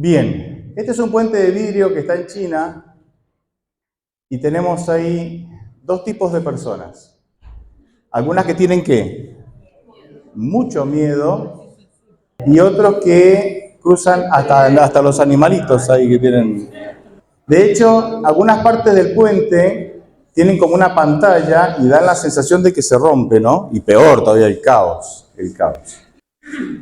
Bien, este es un puente de vidrio que está en China y tenemos ahí dos tipos de personas. Algunas que tienen ¿qué? Mucho miedo y otros que cruzan hasta los animalitos ahí que tienen. De hecho, algunas partes del puente tienen como una pantalla y dan la sensación de que se rompe, ¿no? Y peor todavía el caos.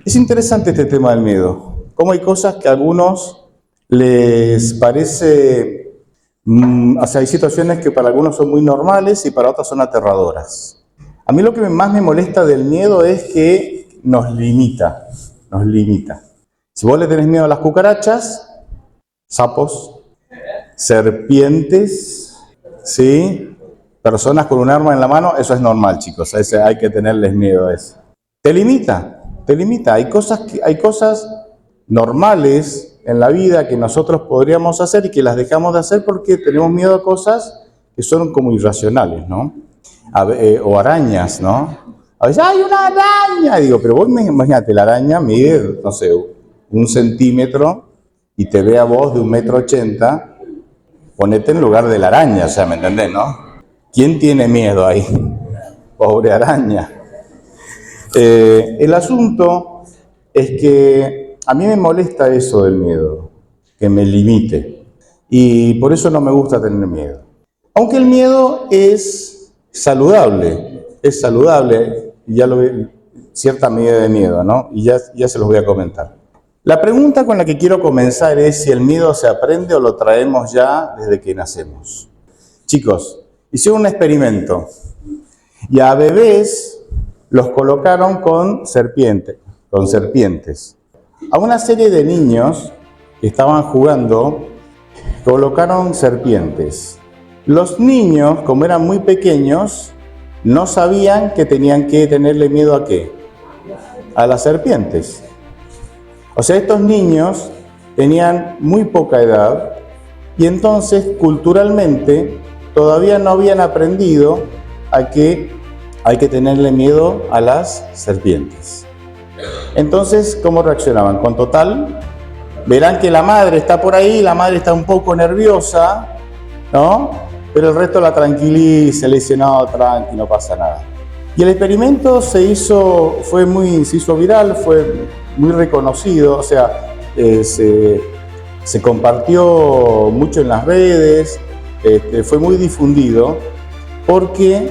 Es interesante este tema del miedo. Cómo hay cosas que a algunos les parece, o sea, hay situaciones que para algunos son muy normales y para otros son aterradoras. A mí lo que más me molesta del miedo es que nos limita. Si vos le tenés miedo a las cucarachas, sapos, serpientes, ¿sí? Personas con un arma en la mano, eso es normal, chicos, hay que tenerles miedo a eso. Te limita. Hay cosas normales en la vida que nosotros podríamos hacer y que las dejamos de hacer porque tenemos miedo a cosas que son como irracionales, ¿no? O arañas, ¿no? A veces, ¡hay una araña! Digo, pero vos imagínate, la araña mide, no sé, 1 centímetro y te ve a vos de 1,80 m, ponete en lugar de la araña, o sea, ¿me entendés, no? ¿Quién tiene miedo ahí? Pobre araña. El asunto es que a mí me molesta eso del miedo, que me limite. Y por eso no me gusta tener miedo. Aunque el miedo es saludable, y ya lo ve, cierta medida de miedo, ¿no? Y ya se los voy a comentar. La pregunta con la que quiero comenzar es si el miedo se aprende o lo traemos ya desde que nacemos. Chicos, hicieron un experimento y a bebés los colocaron con serpientes. A una serie de niños que estaban jugando, colocaron serpientes. Los niños, como eran muy pequeños, no sabían que tenían que tenerle miedo ¿a qué? A las serpientes. O sea, estos niños tenían muy poca edad y entonces culturalmente todavía no habían aprendido a que hay que tenerle miedo a las serpientes. Entonces, ¿cómo reaccionaban? Con total, verán que la madre está por ahí, la madre está un poco nerviosa, ¿no? Pero el resto la tranquiliza, le dice, no, tranqui, no pasa nada. Y el experimento se hizo viral, fue muy reconocido, o sea, se compartió mucho en las redes, fue muy difundido, porque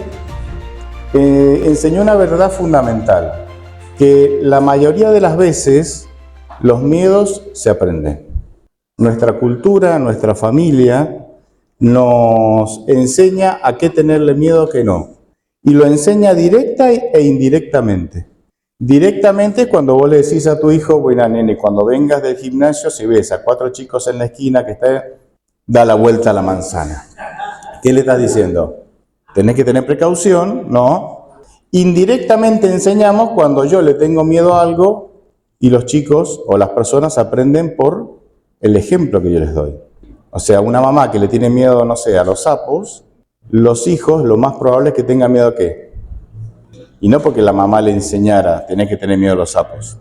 enseñó una verdad fundamental, que la mayoría de las veces los miedos se aprenden. Nuestra cultura, nuestra familia nos enseña a qué tenerle miedo, a qué no. Y lo enseña directa e indirectamente. Directamente cuando vos le decís a tu hijo, bueno, nene, cuando vengas del gimnasio, si ves a 4 chicos en la esquina que está, da la vuelta a la manzana. ¿Qué le estás diciendo? Tenés que tener precaución, ¿no? Indirectamente enseñamos cuando yo le tengo miedo a algo y los chicos o las personas aprenden por el ejemplo que yo les doy. O sea, una mamá que le tiene miedo, no sé, a los sapos, los hijos lo más probable es que tengan miedo a ¿qué? Y no porque la mamá le enseñara, tenés que tener miedo a los sapos,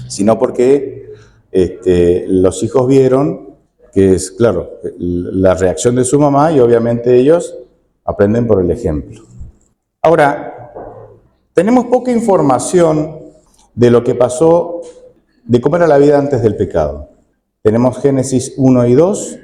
sino porque los hijos vieron que es, claro, la reacción de su mamá y obviamente ellos aprenden por el ejemplo. Ahora, tenemos poca información de lo que pasó, de cómo era la vida antes del pecado. Tenemos Génesis 1 y 2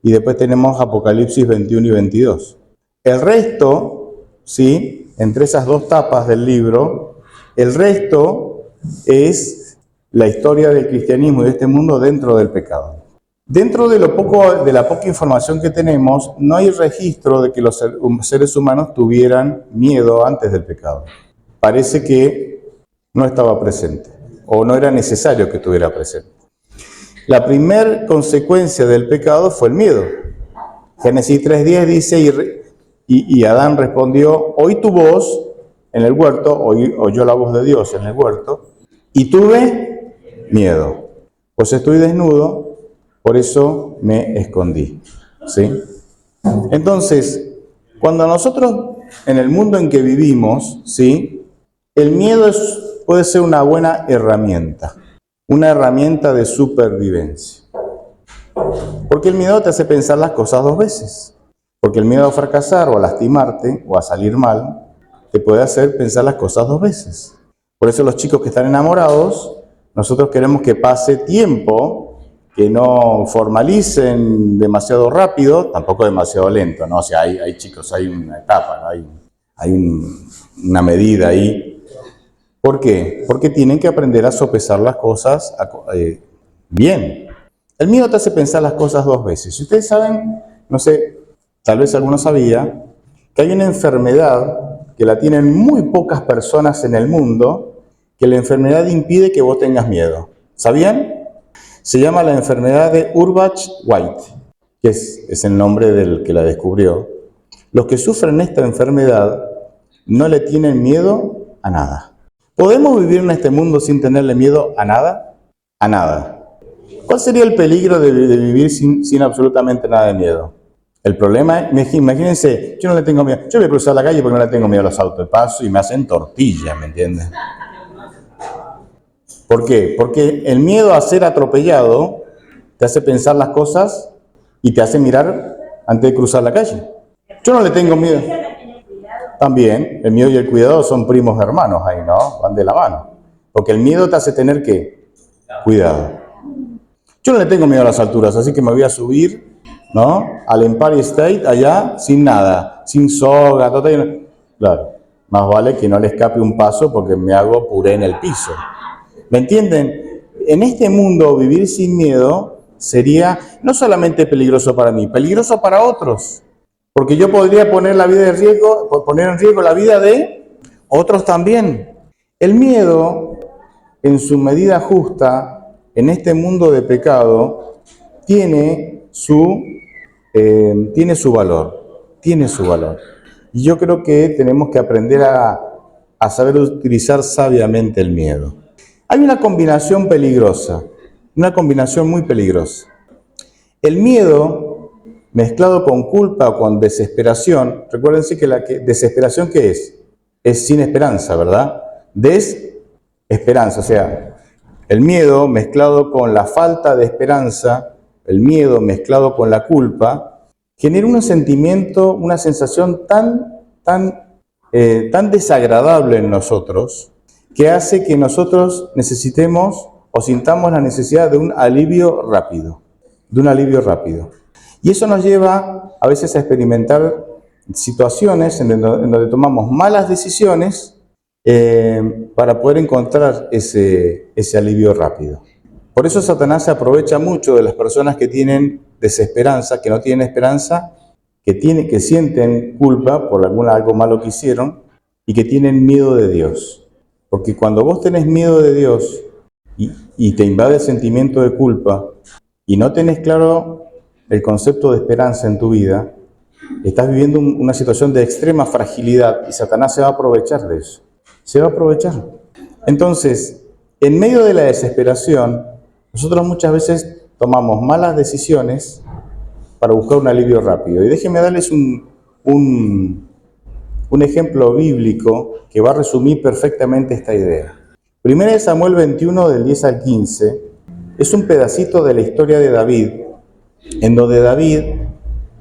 y después tenemos Apocalipsis 21 y 22. El resto, ¿sí? Entre esas dos tapas del libro, el resto es la historia del cristianismo y de este mundo dentro del pecado. Dentro de la poca información que tenemos, no hay registro de que los seres humanos tuvieran miedo antes del pecado. Parece que no estaba presente, o no era necesario que estuviera presente. La primera consecuencia del pecado fue el miedo. Génesis 3:10 dice, y Adán respondió, oí tu voz en el huerto, oyó la voz de Dios en el huerto, y tuve miedo, pues estoy desnudo, por eso me escondí. ¿Sí? Entonces, cuando nosotros, en el mundo en que vivimos, ¿sí? El miedo puede ser una buena herramienta, una herramienta de supervivencia. Porque el miedo te hace pensar las cosas dos veces. Porque el miedo a fracasar o a lastimarte o a salir mal te puede hacer pensar las cosas dos veces. Por eso los chicos que están enamorados, nosotros queremos que pase tiempo, que no formalicen demasiado rápido, tampoco demasiado lento, ¿no? O sea, hay chicos, hay una etapa, ¿no? Una medida ahí. ¿Por qué? Porque tienen que aprender a sopesar las cosas bien. El miedo te hace pensar las cosas dos veces. Si ustedes saben, no sé, tal vez alguno sabía, que hay una enfermedad que la tienen muy pocas personas en el mundo, que la enfermedad impide que vos tengas miedo. ¿Sabían? Se llama la enfermedad de Urbach-White, que es el nombre del que la descubrió. Los que sufren esta enfermedad no le tienen miedo a nada. ¿Podemos vivir en este mundo sin tenerle miedo a nada? A nada. ¿Cuál sería el peligro de vivir sin absolutamente nada de miedo? El problema, imagínense, yo no le tengo miedo. Yo voy a cruzar la calle porque no le tengo miedo a los autos de paso y me hacen tortilla, ¿me entiendes? ¿Por qué? Porque el miedo a ser atropellado te hace pensar las cosas y te hace mirar antes de cruzar la calle. Yo no le tengo miedo. También, el miedo y el cuidado son primos hermanos ahí, ¿no? Van de la mano. Porque el miedo te hace tener ¿qué? Cuidado. Yo no le tengo miedo a las alturas, así que me voy a subir, ¿no? Al Empire State allá sin nada, sin soga, total. Claro, más vale que no le escape un paso porque me hago puré en el piso. ¿Me entienden? En este mundo vivir sin miedo sería no solamente peligroso para mí, peligroso para otros. Porque yo podría poner en riesgo la vida de otros también. El miedo, en su medida justa, en este mundo de pecado, tiene su valor. Tiene su valor. Y yo creo que tenemos que aprender a saber utilizar sabiamente el miedo. Hay una combinación peligrosa, una combinación muy peligrosa. El miedo mezclado con culpa o con desesperación, recuérdense que desesperación, ¿qué es? Es sin esperanza, ¿verdad? Desesperanza, o sea, el miedo mezclado con la falta de esperanza, el miedo mezclado con la culpa, genera un sentimiento, una sensación tan desagradable en nosotros, que hace que nosotros necesitemos o sintamos la necesidad de un alivio rápido, Y eso nos lleva a veces a experimentar situaciones en donde tomamos malas decisiones para poder encontrar ese alivio rápido. Por eso Satanás se aprovecha mucho de las personas que tienen desesperanza, que no tienen esperanza, que sienten culpa por algo malo que hicieron y que tienen miedo de Dios. Porque cuando vos tenés miedo de Dios y te invade el sentimiento de culpa y no tenés claro el concepto de esperanza en tu vida, estás viviendo una situación de extrema fragilidad y Satanás se va a aprovechar de eso. Se va a aprovechar. Entonces, en medio de la desesperación, nosotros muchas veces tomamos malas decisiones para buscar un alivio rápido. Y déjenme darles un ejemplo bíblico que va a resumir perfectamente esta idea. 1 Samuel 21, del 10 al 15, es un pedacito de la historia de David, en donde David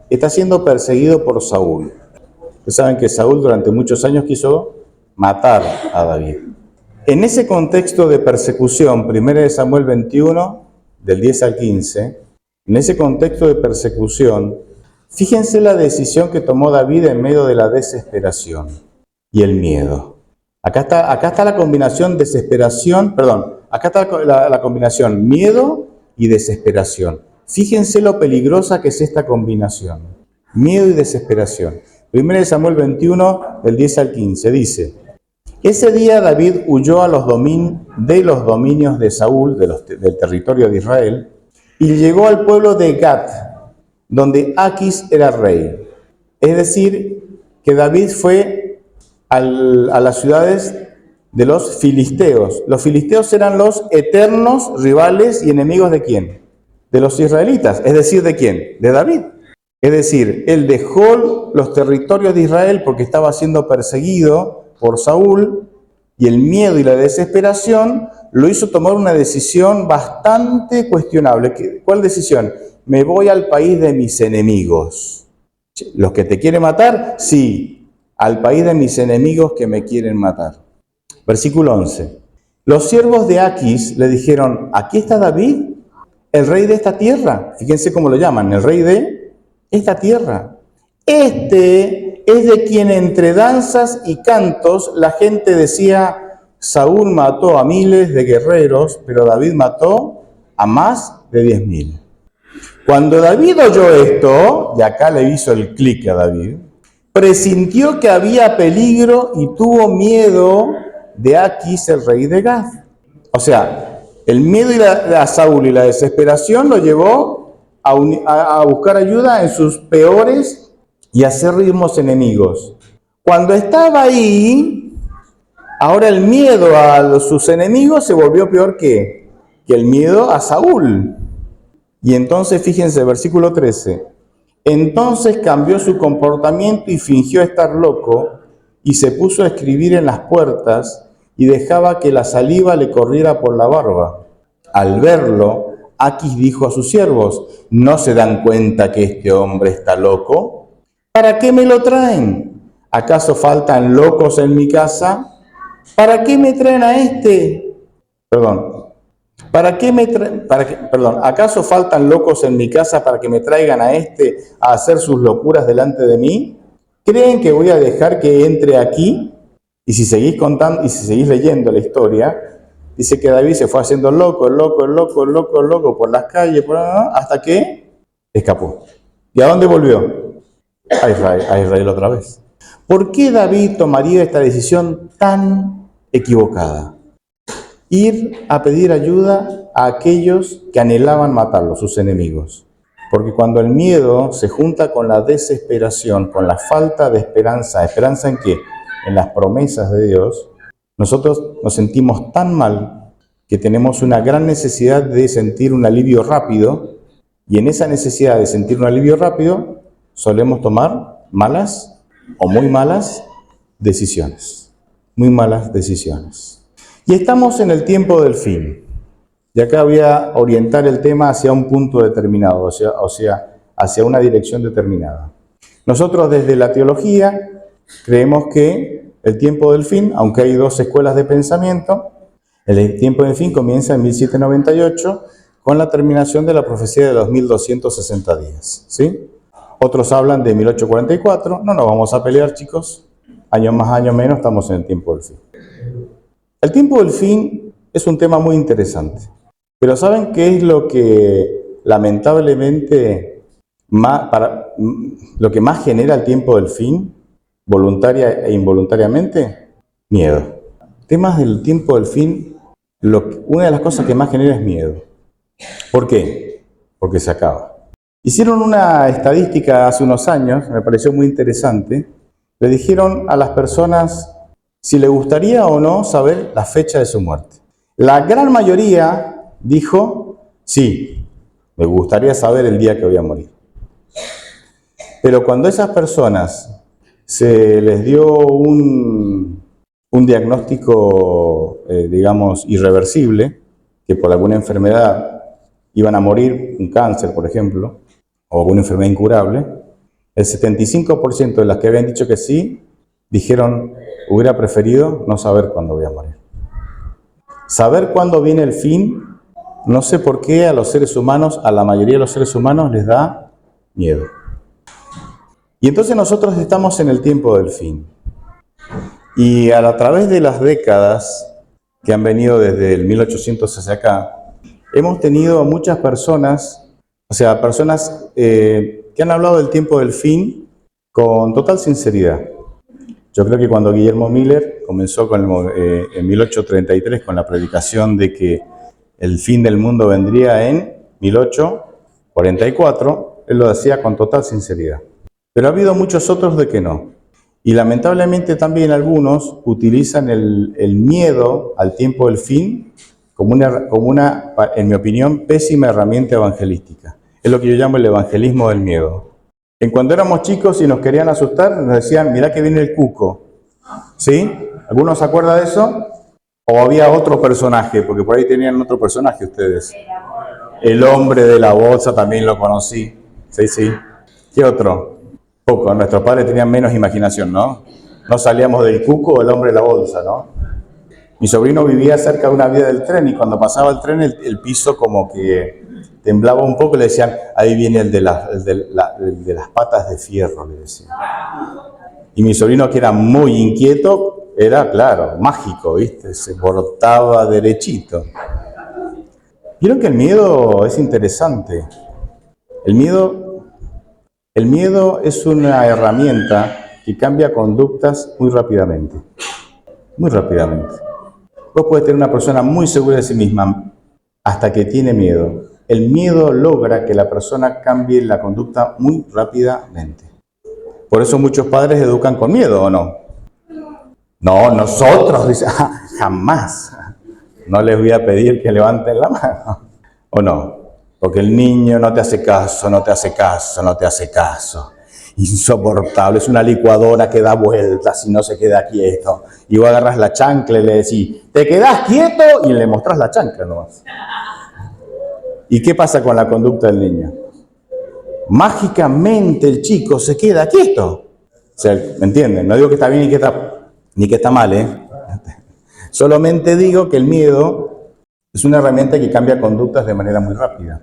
está siendo perseguido por Saúl. Ustedes saben que Saúl durante muchos años quiso matar a David. En ese contexto de persecución, 1 Samuel 21, del 10 al 15, en ese contexto de persecución, fíjense la decisión que tomó David en medio de la desesperación y el miedo. Acá está la combinación acá está la combinación miedo y desesperación. Fíjense lo peligrosa que es esta combinación. Miedo y desesperación. 1 Samuel 21, del 10 al 15, dice: Ese día David huyó de los dominios de Saúl, del territorio de Israel, y llegó al pueblo de Gat, donde Aquis era rey. Es decir, que David fue a las ciudades de los filisteos. Los filisteos eran los eternos rivales y enemigos ¿de quién? De los israelitas. Es decir, ¿de quién? De David. Es decir, él dejó los territorios de Israel porque estaba siendo perseguido por Saúl, y el miedo y la desesperación lo hizo tomar una decisión bastante cuestionable. ¿Cuál decisión? me voy al país de mis enemigos. ¿Los que te quieren matar? Sí, al país de mis enemigos que me quieren matar. Versículo 11. Los siervos de Aquis le dijeron, aquí está David, el rey de esta tierra. Fíjense cómo lo llaman, el rey de esta tierra. Este es de quien entre danzas y cantos la gente decía, Saúl mató a miles de guerreros, pero David mató a más de 10.000. Cuando David oyó esto, y acá le hizo el clic a David, presintió que había peligro y tuvo miedo de Aquis, el rey de Gath. O sea, el miedo a Saúl y la desesperación lo llevó a buscar ayuda en sus peores y acérrimos enemigos. Cuando estaba ahí, ahora el miedo a sus enemigos se volvió peor que el miedo a Saúl. Y entonces, fíjense, versículo 13. Entonces cambió su comportamiento y fingió estar loco y se puso a escribir en las puertas y dejaba que la saliva le corriera por la barba. Al verlo, Aquis dijo a sus siervos, ¿no se dan cuenta que este hombre está loco? ¿Para qué me lo traen? ¿Acaso faltan locos en mi casa? ¿Para qué me traen a este? ¿Acaso faltan locos en mi casa para que me traigan a este a hacer sus locuras delante de mí? ¿Creen que voy a dejar que entre aquí? Y si seguís contando, y si seguís leyendo la historia, dice que David se fue haciendo loco por las calles, hasta que escapó. ¿Y a dónde volvió? A Israel otra vez. ¿Por qué David tomaría esta decisión tan equivocada? Ir a pedir ayuda a aquellos que anhelaban matarlo, sus enemigos. Porque cuando el miedo se junta con la desesperación, con la falta de esperanza, ¿esperanza en qué? En las promesas de Dios, nosotros nos sentimos tan mal que tenemos una gran necesidad de sentir un alivio rápido, y en esa necesidad de sentir un alivio rápido solemos tomar malas o muy malas decisiones. Muy malas decisiones. Y estamos en el tiempo del fin. Y acá voy a orientar el tema hacia un punto determinado, o sea, hacia una dirección determinada. Nosotros desde la teología creemos que el tiempo del fin, aunque hay dos escuelas de pensamiento, el tiempo del fin comienza en 1798 con la terminación de la profecía de los 1260 días. ¿Sí? Otros hablan de 1844, no nos vamos a pelear, chicos, año más, año menos, estamos en el tiempo del fin. El tiempo del fin es un tema muy interesante, pero ¿saben qué es lo que lamentablemente lo que más genera el tiempo del fin, voluntaria e involuntariamente? Miedo. Temas del tiempo del fin, una de las cosas que más genera es miedo. ¿Por qué? Porque se acaba. Hicieron una estadística hace unos años, me pareció muy interesante. Le dijeron a las personas si le gustaría o no saber la fecha de su muerte. La gran mayoría dijo, sí, me gustaría saber el día que voy a morir. Pero cuando a esas personas se les dio un diagnóstico, digamos, irreversible, que por alguna enfermedad iban a morir, un cáncer, por ejemplo, o alguna enfermedad incurable, el 75% de las que habían dicho que sí, dijeron, hubiera preferido no saber cuándo voy a morir. Saber cuándo viene el fin, no sé por qué a los seres humanos, a la mayoría de los seres humanos les da miedo. Y entonces nosotros estamos en el tiempo del fin. Y a través de las décadas que han venido desde el 1800 hacia acá, hemos tenido muchas personas, personas que han hablado del tiempo del fin con total sinceridad. Yo creo que cuando Guillermo Miller comenzó en 1833 con la predicación de que el fin del mundo vendría en 1844, él lo decía con total sinceridad. Pero ha habido muchos otros de que no. Y lamentablemente también algunos utilizan el miedo al tiempo del fin como una, en mi opinión, pésima herramienta evangelística. Es lo que yo llamo el evangelismo del miedo. En cuando éramos chicos y nos querían asustar, nos decían, mirá que viene el cuco. ¿Sí? ¿Alguno se acuerda de eso? ¿O había otro personaje? Porque por ahí tenían otro personaje ustedes. El hombre de la bolsa también lo conocí. Sí, sí. ¿Qué otro? Poco. Nuestros padres tenían menos imaginación, ¿no? No salíamos del cuco o el hombre de la bolsa, ¿no? Mi sobrino vivía cerca de una vía del tren y cuando pasaba el tren el piso como que temblaba un poco y le decían, ahí viene el de las patas de fierro, le decían. Y mi sobrino, que era muy inquieto, era, claro, mágico, ¿viste? Se brotaba derechito. Vieron que el miedo es interesante. El miedo es una herramienta que cambia conductas muy rápidamente. Muy rápidamente. Vos podés tener una persona muy segura de sí misma hasta que tiene miedo. El miedo logra que la persona cambie la conducta muy rápidamente. Por eso muchos padres educan con miedo, ¿o no? No, nosotros, dice, jamás. No les voy a pedir que levanten la mano. ¿O no? Porque el niño no te hace caso, no te hace caso, no te hace caso. Insoportable, es una licuadora que da vueltas y no se queda quieto. Y vos agarras la chancla y le decís, ¿te quedás quieto? Y le mostrás la chancla nomás. ¿Y qué pasa con la conducta del niño? Mágicamente el chico se queda quieto. O sea, ¿me entienden? No digo que está bien ni que está mal, ¿eh? Solamente digo que el miedo es una herramienta que cambia conductas de manera muy rápida.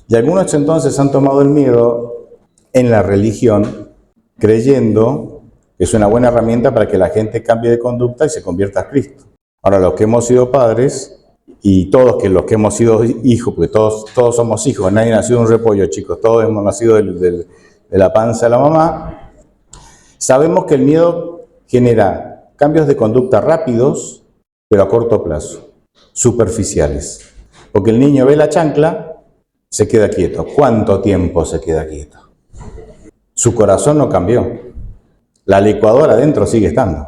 Y algunos entonces han tomado el miedo en la religión, creyendo que es una buena herramienta para que la gente cambie de conducta y se convierta a Cristo. Ahora, los que hemos sido padres, y todos los que hemos sido hijos, porque todos somos hijos, nadie nació de un repollo, chicos, todos hemos nacido de la panza de la mamá, sabemos que el miedo genera cambios de conducta rápidos, pero a corto plazo, superficiales. Porque el niño ve la chancla, se queda quieto. ¿Cuánto tiempo se queda quieto? Su corazón no cambió. La licuadora adentro sigue estando.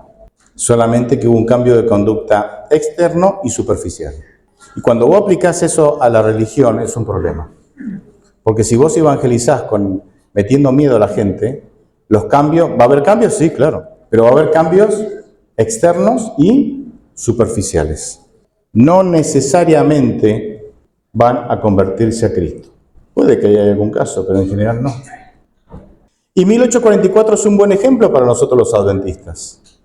Solamente que hubo un cambio de conducta externo y superficial. Y cuando vos aplicás eso a la religión es un problema. Porque si vos evangelizás metiendo miedo a la gente, los cambios, ¿va a haber cambios? Sí, claro. Pero va a haber cambios externos y superficiales. No necesariamente van a convertirse a Cristo. Puede que haya algún caso, pero en general no. Y 1844 es un buen ejemplo para nosotros los adventistas.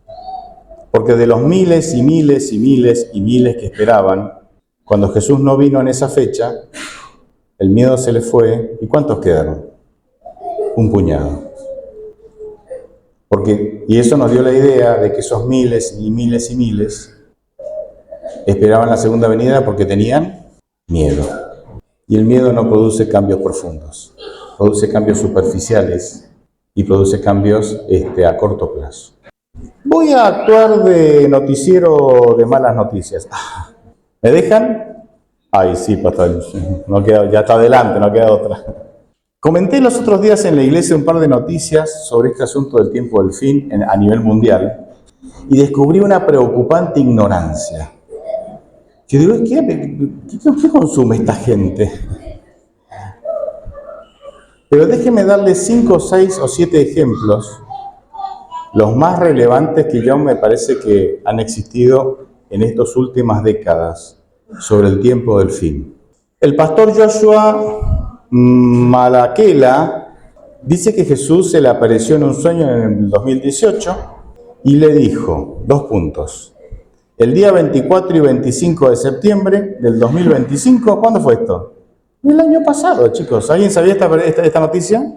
Porque de los miles y miles y miles y miles que esperaban, cuando Jesús no vino en esa fecha, el miedo se le fue. ¿Y cuántos quedaron? Un puñado. Y eso nos dio la idea de que esos miles y miles y miles esperaban la segunda venida porque tenían miedo. Y el miedo no produce cambios profundos, produce cambios superficiales y produce cambios a corto plazo. Voy a actuar de noticiero de malas noticias. ¿Me dejan? Ay, sí, pastor, ya está adelante, no queda otra. Comenté los otros días en la iglesia un par de noticias sobre este asunto del tiempo del fin a nivel mundial y descubrí una preocupante ignorancia. Yo digo, ¿qué consume esta gente? Pero déjenme darles 5, 6 o 7 ejemplos, los más relevantes que yo me parece que han existido en estas últimas décadas sobre el tiempo del fin. El pastor Joshua Malaquela dice que Jesús se le apareció en un sueño en el 2018 y le dijo, 2 puntos. El día 24 y 25 de septiembre del 2025, ¿cuándo fue esto? El año pasado, chicos. ¿Alguien sabía esta noticia?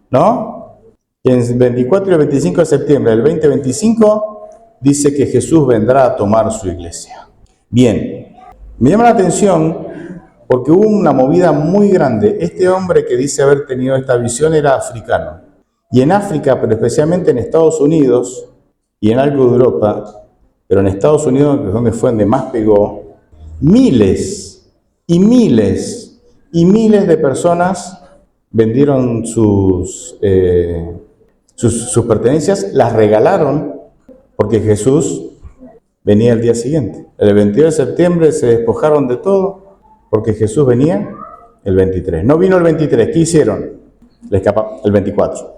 ¿No? En el 24 y 25 de septiembre del 2025 dice que Jesús vendrá a tomar su iglesia. Bien, me llama la atención porque hubo una movida muy grande. Este hombre que dice haber tenido esta visión era africano. Y en África, pero especialmente en Estados Unidos y en algo de Europa, pero en Estados Unidos, que es donde fue donde más pegó, miles y miles y miles de personas vendieron sus pertenencias, las regalaron porque Jesús venía el día siguiente. El 22 de septiembre se despojaron de todo porque Jesús venía el 23. No vino el 23, ¿qué hicieron? Le escapó el 24.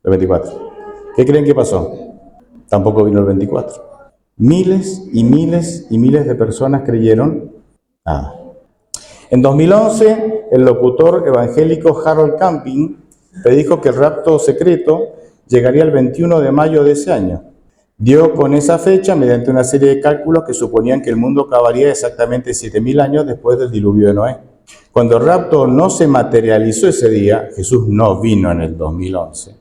El 24. ¿Qué creen que pasó? Tampoco vino el 24. Miles y miles y miles de personas creyeron nada. En 2011, el locutor evangélico Harold Camping predijo que el rapto secreto llegaría el 21 de mayo de ese año. Dio con esa fecha mediante una serie de cálculos que suponían que el mundo acabaría exactamente 7000 años después del diluvio de Noé. Cuando el rapto no se materializó ese día, Jesús no vino en el 2011.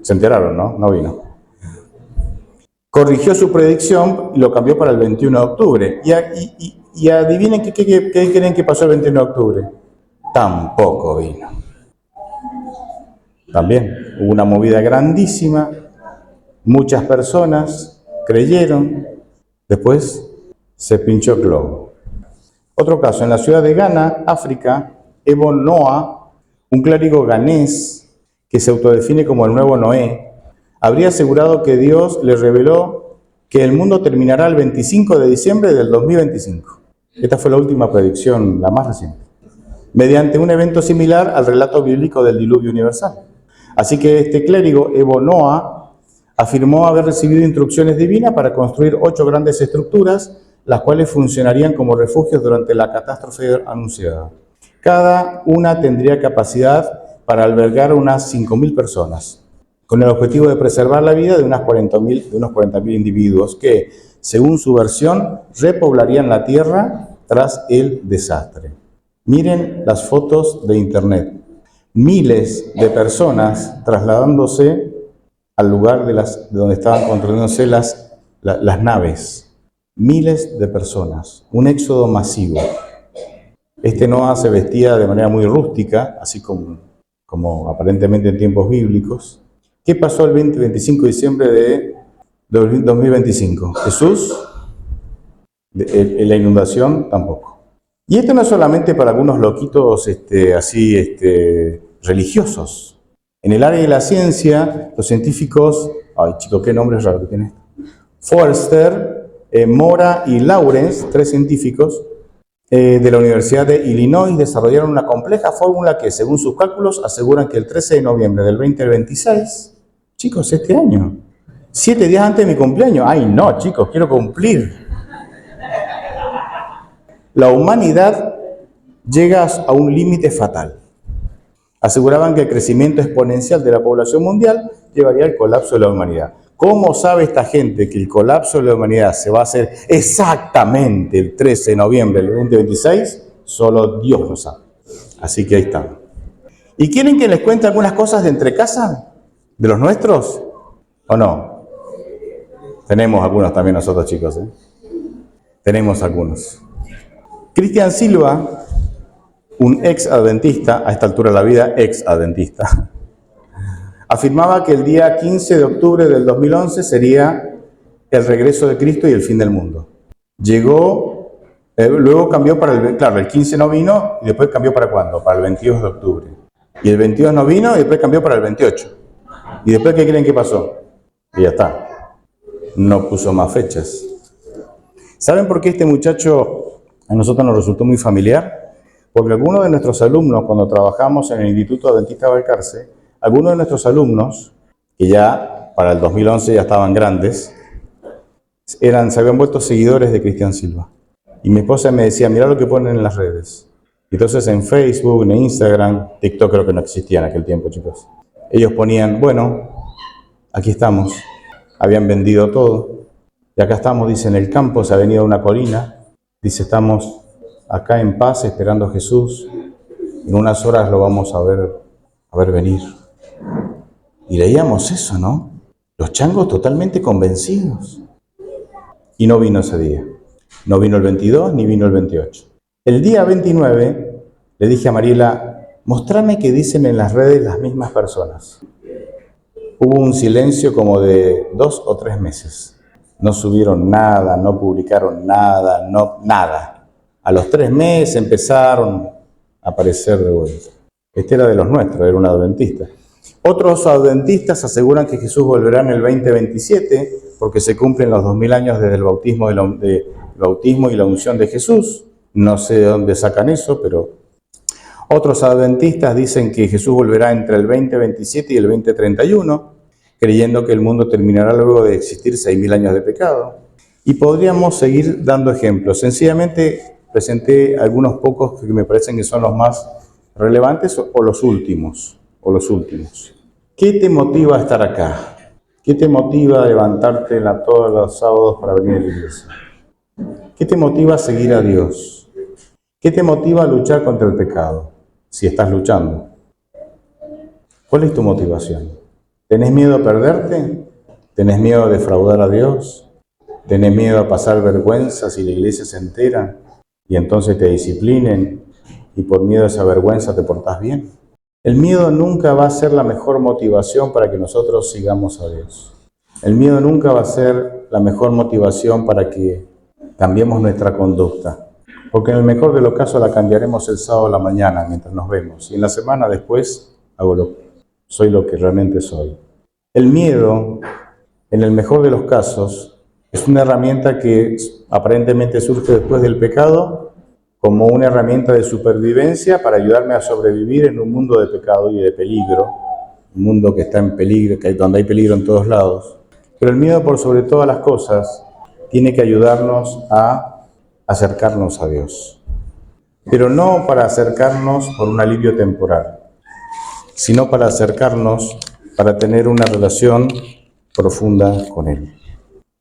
¿Se enteraron, no? No vino. Corrigió su predicción y lo cambió para el 21 de octubre. Y adivinen qué creen que pasó el 21 de octubre. Tampoco vino. También hubo una movida grandísima. Muchas personas creyeron. Después se pinchó el globo. Otro caso, en la ciudad de Ghana, África, Ebon Noah, un clérigo ganés que se autodefine como el nuevo Noé, habría asegurado que Dios le reveló que el mundo terminará el 25 de diciembre del 2025. Esta fue la última predicción, la más reciente, mediante un evento similar al relato bíblico del diluvio universal. Así que este clérigo, Ebon Noah, afirmó haber recibido instrucciones divinas para construir 8 grandes estructuras, las cuales funcionarían como refugios durante la catástrofe anunciada. Cada una tendría capacidad para albergar unas 5.000 personas, con el objetivo de preservar la vida de unos 40.000 individuos que, según su versión, repoblarían la tierra tras el desastre. Miren las fotos de internet. Miles de personas trasladándose al lugar de donde estaban construyéndose las naves. Miles de personas, un éxodo masivo. Este Noah se vestía de manera muy rústica, así como aparentemente en tiempos bíblicos. ¿Qué pasó el 25 de diciembre de 2025? Jesús, en la inundación, tampoco. Y esto no es solamente para algunos loquitos religiosos. En el área de la ciencia, los científicos, ay chicos, qué nombre raro que tiene esto. Forster, Mora y Lawrence, 3 científicos de la Universidad de Illinois, desarrollaron una compleja fórmula que, según sus cálculos, aseguran que el 13 de noviembre del 2026, chicos, este año, 7 días antes de mi cumpleaños, ay no chicos, quiero cumplir, la humanidad llega a un límite fatal. Aseguraban que el crecimiento exponencial de la población mundial llevaría al colapso de la humanidad. ¿Cómo sabe esta gente que el colapso de la humanidad se va a hacer exactamente el 13 de noviembre del 2026? Solo Dios lo sabe. Así que ahí está. ¿Y quieren que les cuente algunas cosas de entre casa? ¿De los nuestros? ¿O no? Tenemos algunos también nosotros, chicos, ¿eh? Tenemos algunos. Cristian Silva, un ex-adventista, a esta altura de la vida, ex-adventista, afirmaba que el día 15 de octubre del 2011 sería el regreso de Cristo y el fin del mundo. Llegó, luego cambió para el 15 no vino, y después cambió para ¿cuándo? Para el 22 de octubre. Y el 22 no vino, y después cambió para el 28. ¿Y después qué creen que pasó? Y ya está. No puso más fechas. ¿Saben por qué este muchacho a nosotros nos resultó muy familiar? Porque algunos de nuestros alumnos, cuando trabajamos en el Instituto Adventista de Balcarce, algunos de nuestros alumnos, que ya para el 2011 ya estaban grandes, se habían vuelto seguidores de Cristian Silva. Y mi esposa me decía, mirá lo que ponen en las redes. Entonces en Facebook, en Instagram, TikTok creo que no existía en aquel tiempo, chicos. Ellos ponían, bueno, aquí estamos. Habían vendido todo. Y acá estamos, dice, en el campo, se ha venido a una colina. Dice, estamos acá en paz esperando a Jesús. En unas horas lo vamos a ver venir. Y leíamos eso, ¿no? Los changos totalmente convencidos. Y no vino ese día. No vino el 22 ni vino el 28. El día 29 le dije a Mariela, mostrame qué dicen en las redes las mismas personas. Hubo un silencio como de 2 o 3 meses. No subieron nada, no publicaron nada, nada. A los 3 meses empezaron a aparecer de vuelta. Este era de los nuestros, era un adventista. Otros adventistas aseguran que Jesús volverá en el 2027 porque se cumplen los 2000 años desde el bautismo y la unción de Jesús. No sé de dónde sacan eso, pero otros adventistas dicen que Jesús volverá entre el 2027 y el 2031, creyendo que el mundo terminará luego de existir 6000 años de pecado. Y podríamos seguir dando ejemplos. Sencillamente presenté algunos pocos que me parecen que son los más relevantes o los últimos, ¿Qué te motiva a estar acá? ¿Qué te motiva a levantarte todos los sábados para venir a la iglesia? ¿Qué te motiva a seguir a Dios? ¿Qué te motiva a luchar contra el pecado? Si estás luchando. ¿Cuál es tu motivación? ¿Tenés miedo a perderte? ¿Tenés miedo a defraudar a Dios? ¿Tenés miedo a pasar vergüenza si la iglesia se entera y entonces te disciplinen y por miedo a esa vergüenza te portás bien? El miedo nunca va a ser la mejor motivación para que nosotros sigamos a Dios. El miedo nunca va a ser la mejor motivación para que cambiemos nuestra conducta. Porque en el mejor de los casos la cambiaremos el sábado a la mañana mientras nos vemos. Y en la semana después soy lo que realmente soy. El miedo, en el mejor de los casos, es una herramienta que aparentemente surge después del pecado como una herramienta de supervivencia para ayudarme a sobrevivir en un mundo de pecado y de peligro, un mundo que está en peligro, donde hay peligro en todos lados. Pero el miedo, por sobre todas las cosas, tiene que ayudarnos a acercarnos a Dios. Pero no para acercarnos por un alivio temporal, sino para acercarnos para tener una relación profunda con Él.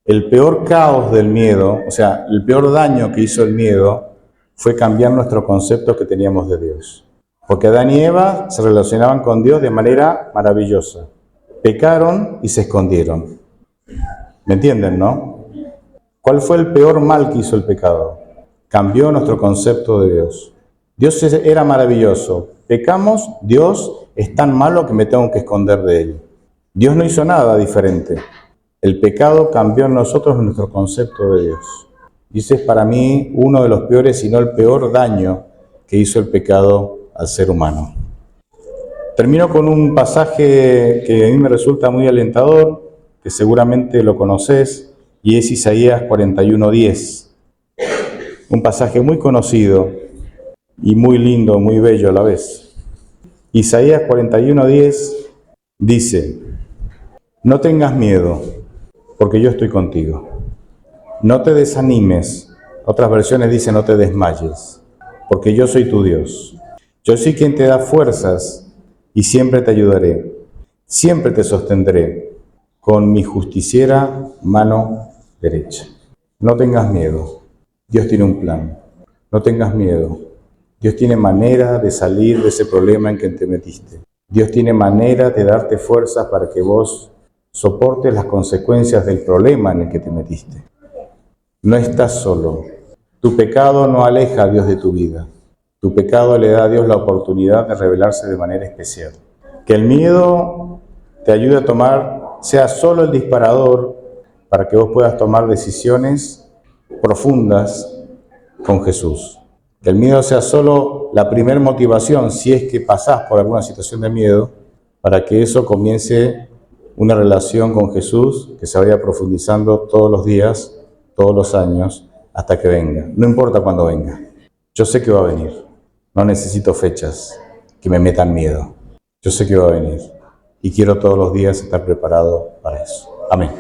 El peor caos del miedo, o sea, el peor daño que hizo el miedo, fue cambiar nuestro concepto que teníamos de Dios. Porque Adán y Eva se relacionaban con Dios de manera maravillosa. Pecaron y se escondieron. ¿Me entienden, no? ¿Cuál fue el peor mal que hizo el pecado? Cambió nuestro concepto de Dios. Dios era maravilloso. Pecamos, Dios es tan malo que me tengo que esconder de Él. Dios no hizo nada diferente. El pecado cambió en nosotros nuestro concepto de Dios. Y ese es para mí uno de los peores, si no el peor daño que hizo el pecado al ser humano. Termino con un pasaje que a mí me resulta muy alentador, que seguramente lo conocés, y es Isaías 41:10. Un pasaje muy conocido y muy lindo, muy bello a la vez. Isaías 41:10 dice: no tengas miedo, porque yo estoy contigo. No te desanimes. Otras versiones dicen no te desmayes, porque yo soy tu Dios. Yo soy quien te da fuerzas y siempre te ayudaré. Siempre te sostendré con mi justiciera mano derecha. No tengas miedo. Dios tiene un plan. No tengas miedo. Dios tiene manera de salir de ese problema en que te metiste. Dios tiene manera de darte fuerzas para que vos soportes las consecuencias del problema en el que te metiste. No estás solo. Tu pecado no aleja a Dios de tu vida. Tu pecado le da a Dios la oportunidad de revelarse de manera especial. Que el miedo te ayude a tomar, sea solo el disparador para que vos puedas tomar decisiones profundas con Jesús. Que el miedo sea solo la primera motivación, si es que pasás por alguna situación de miedo, para que eso comience una relación con Jesús que se vaya profundizando todos los días, todos los años, hasta que venga. No importa cuándo venga. Yo sé que va a venir. No necesito fechas que me metan miedo. Yo sé que va a venir. Y quiero todos los días estar preparado para eso. Amén.